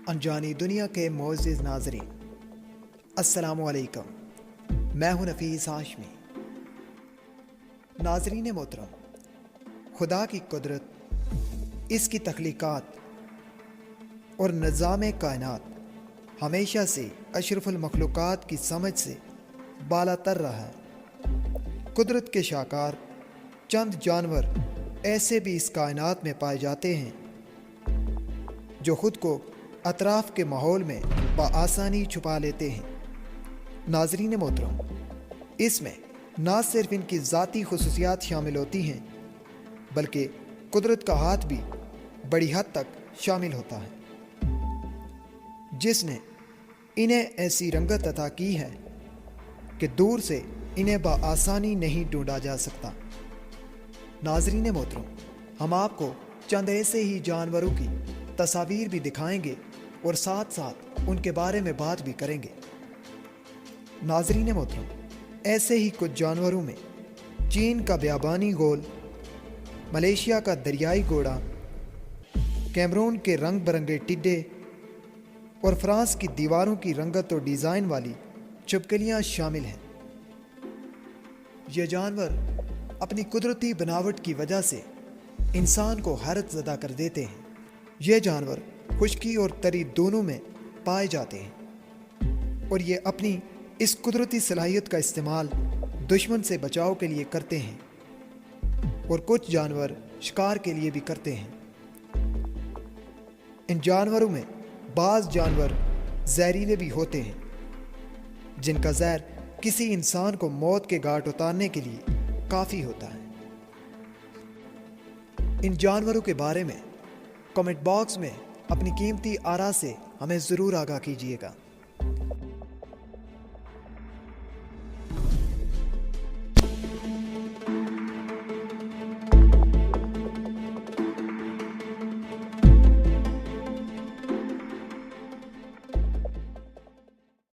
अनजानी दुनिया के मोअज़्ज़िज़ नाज़रीन, अस्सलामु अलैकुम। मैं हूं नफ़ीस हाशमी। नाज़रीन मोहतरम, खुदा की कुदरत, इसकी तख्लीक़ात और निज़ाम कायनात हमेशा से अशरफुल मखलूक़ात की समझ से बालातर रहा है। कुदरत के शाहकार चंद जानवर ऐसे भी इस कायनात में पाए जाते हैं जो ख़ुद को अतराफ़ के माहौल में बआसानी छुपा लेते हैं। नाज़रीन मोहतरम, इसमें ना सिर्फ इनकी ज़ाती खुसूसियात शामिल होती हैं, बल्कि कुदरत का हाथ भी बड़ी हद तक शामिल होता है, जिसने इन्हें ऐसी रंगत अता की है कि दूर से इन्हें बआसानी नहीं ढूंढा जा सकता। नाज़रीन मोहतरम, हम आपको चंद ऐसे ही जानवरों की तस्वीर भी दिखाएंगे और साथ साथ उनके बारे में बात भी करेंगे। नाज़रीन मोहतरम, ऐसे ही कुछ जानवरों में चीन का बियाबानी गोल, मलेशिया का दरियाई घोड़ा, कैमरून के रंग बिरंगे टिड्डे और फ्रांस की दीवारों की रंगत और डिज़ाइन वाली छिपकलियाँ शामिल हैं। ये जानवर अपनी कुदरती बनावट की वजह से इंसान को हैरत ज़दा कर देते हैं। ये जानवर खुश्की और तरी दोनों में पाए जाते हैं और ये अपनी इस कुदरती सलाहियत का इस्तेमाल दुश्मन से बचाव के लिए करते हैं और कुछ जानवर शिकार के लिए भी करते हैं। इन जानवरों में बाज़ जानवर जहरीले भी होते हैं, जिनका जहर किसी इंसान को मौत के घाट उतारने के लिए काफ़ी होता है। इन जानवरों के बारे में कमेंट बॉक्स में अपनी कीमती आरा से हमें ज़रूर आगाह कीजिएगा।